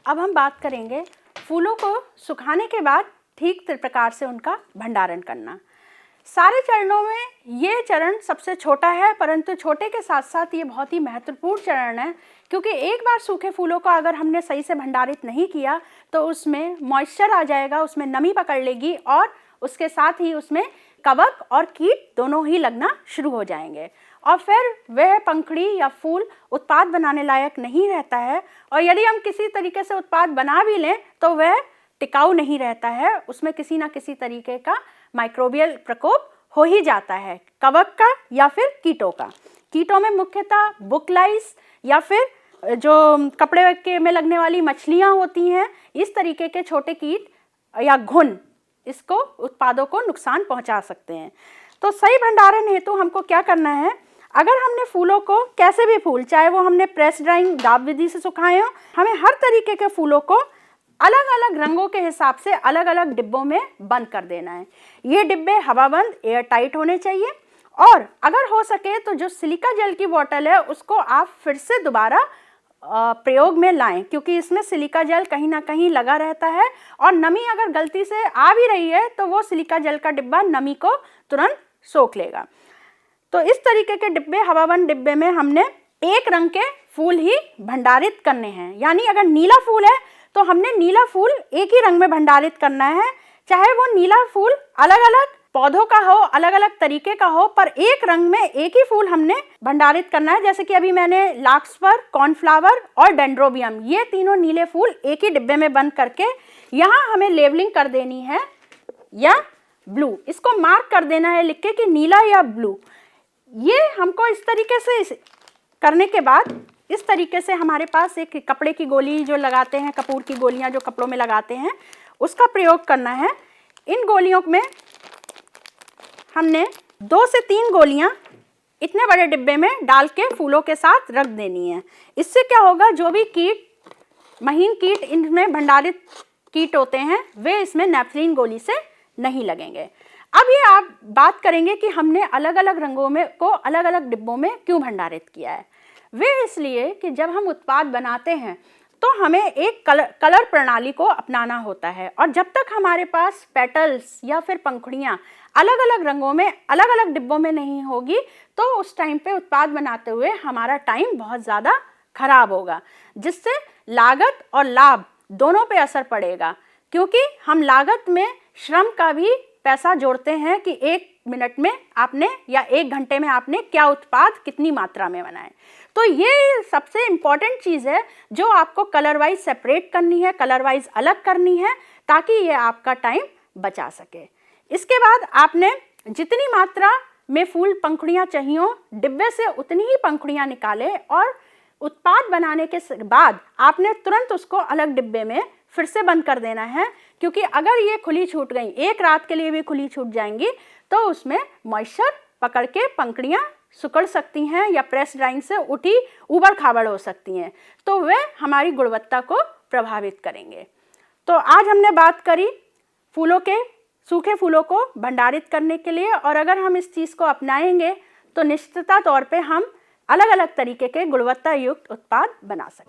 अब हम बात करेंगे फूलों को सुखाने के बाद ठीक प्रकार से उनका भंडारण करना। सारे चरणों में ये चरण सबसे छोटा है, परंतु छोटे के साथ साथ ये बहुत ही महत्वपूर्ण चरण है, क्योंकि एक बार सूखे फूलों को अगर हमने सही से भंडारित नहीं किया तो उसमें मॉइस्चर आ जाएगा, उसमें नमी पकड़ लेगी और उसके साथ ही उसमें कवक और कीट दोनों ही लगना शुरू हो जाएंगे और फिर वह पंखड़ी या फूल उत्पाद बनाने लायक नहीं रहता है। और यदि हम किसी तरीके से उत्पाद बना भी लें तो वह टिकाऊ नहीं रहता है, उसमें किसी ना किसी तरीके का माइक्रोबियल प्रकोप हो ही जाता है, कवक का या फिर कीटों का। कीटों में मुख्यतः बुकलाइस या फिर जो कपड़े के में लगने वाली मछलियाँ होती हैं, इस तरीके के छोटे कीट या घुन इसको उत्पादों को नुकसान पहुंचा सकते हैं। तो सही भंडारण हेतु हमको क्या करना है, अगर हमने फूलों को कैसे भी फूल, चाहे वो हमने प्रेस ड्राइंग दाब विधि से सुखाए हो, हमें हर तरीके के फूलों को अलग अलग रंगों के हिसाब से अलग अलग डिब्बों में बंद कर देना है। ये डिब्बे हवाबंद एयर टाइट होने चाहिए और अगर हो सके तो जो सिलिका जेल की बोतल है उसको आप फिर से दोबारा प्रयोग में लाएं, क्योंकि इसमें सिलिका जेल कहीं ना कहीं लगा रहता है और नमी अगर गलती से आ भी रही है तो वो सिलिका जेल का डिब्बा नमी को तुरंत सोख लेगा। तो इस तरीके के डिब्बे, हवाबंद डिब्बे में हमने एक रंग के फूल ही भंडारित करने हैं, यानी अगर नीला फूल है तो हमने नीला फूल एक ही रंग में भंडारित करना है, चाहे वो नीला फूल अलग अलग पौधों का हो, अलग अलग तरीके का हो, पर एक रंग में एक ही फूल हमने भंडारित करना है। जैसे कि अभी मैंने लार्कस्पर, कॉर्नफ्लावर और डेंड्रोबियम, ये तीनों नीले फूल एक ही डिब्बे में बंद करके यहाँ हमें लेबलिंग कर देनी है या ब्लू, इसको मार्क कर देना है लिख के कि नीला या ब्लू। ये हमको इस तरीके से करने के बाद इस तरीके से हमारे पास एक कपड़े की गोली जो लगाते हैं, कपूर की गोलियां जो कपड़ों में लगाते हैं, उसका प्रयोग करना है। इन गोलियों में हमने 2 से 3 गोलियां इतने बड़े डिब्बे में डाल के फूलों के साथ रख देनी है। इससे क्या होगा, जो भी कीट, महीन कीट, इनमें भंडारित कीट होते हैं, वे इसमें नेपथलीन गोली से नहीं लगेंगे। अब ये आप बात करेंगे कि हमने अलग अलग रंगों में को अलग अलग डिब्बों में क्यों भंडारित किया है। वे इसलिए कि जब हम उत्पाद बनाते हैं तो हमें एक कलर प्रणाली को अपनाना होता है और जब तक हमारे पास पेटल्स या फिर पंखुड़ियाँ अलग अलग रंगों में अलग अलग डिब्बों में नहीं होगी तो उस टाइम पे उत्पाद बनाते हुए हमारा टाइम बहुत ज़्यादा खराब होगा, जिससे लागत और लाभ दोनों पे असर पड़ेगा, क्योंकि हम लागत में श्रम का भी पैसा जोड़ते हैं कि 1 मिनट में आपने या 1 घंटे में आपने क्या उत्पाद कितनी मात्रा में बनाए। तो ये सबसे इम्पॉर्टेंट चीज़ है जो आपको कलर वाइज सेपरेट करनी है, कलर वाइज अलग करनी है, ताकि ये आपका टाइम बचा सके। इसके बाद आपने जितनी मात्रा में फूल पंखुड़ियाँ चाहिए डिब्बे से उतनी ही पंखुड़ियाँ निकालें और उत्पाद बनाने के बाद आपने तुरंत उसको अलग डिब्बे में फिर से बंद कर देना है, क्योंकि अगर ये खुली छूट गई, एक रात के लिए भी खुली छूट जाएंगी, तो उसमें मॉइस्चर पकड़ के पंखुड़ियाँ सिकुड़ सकती हैं या प्रेस ड्राइंग से उठी ऊबड़ खाबड़ हो सकती हैं, तो वे हमारी गुणवत्ता को प्रभावित करेंगे। तो आज हमने बात करी फूलों के, सूखे फूलों को भंडारित करने के लिए, और अगर हम इस चीज़ को अपनाएंगे तो निश्चितता तौर पे हम अलग अलग तरीके के गुणवत्ता युक्त उत्पाद बना सकते हैं।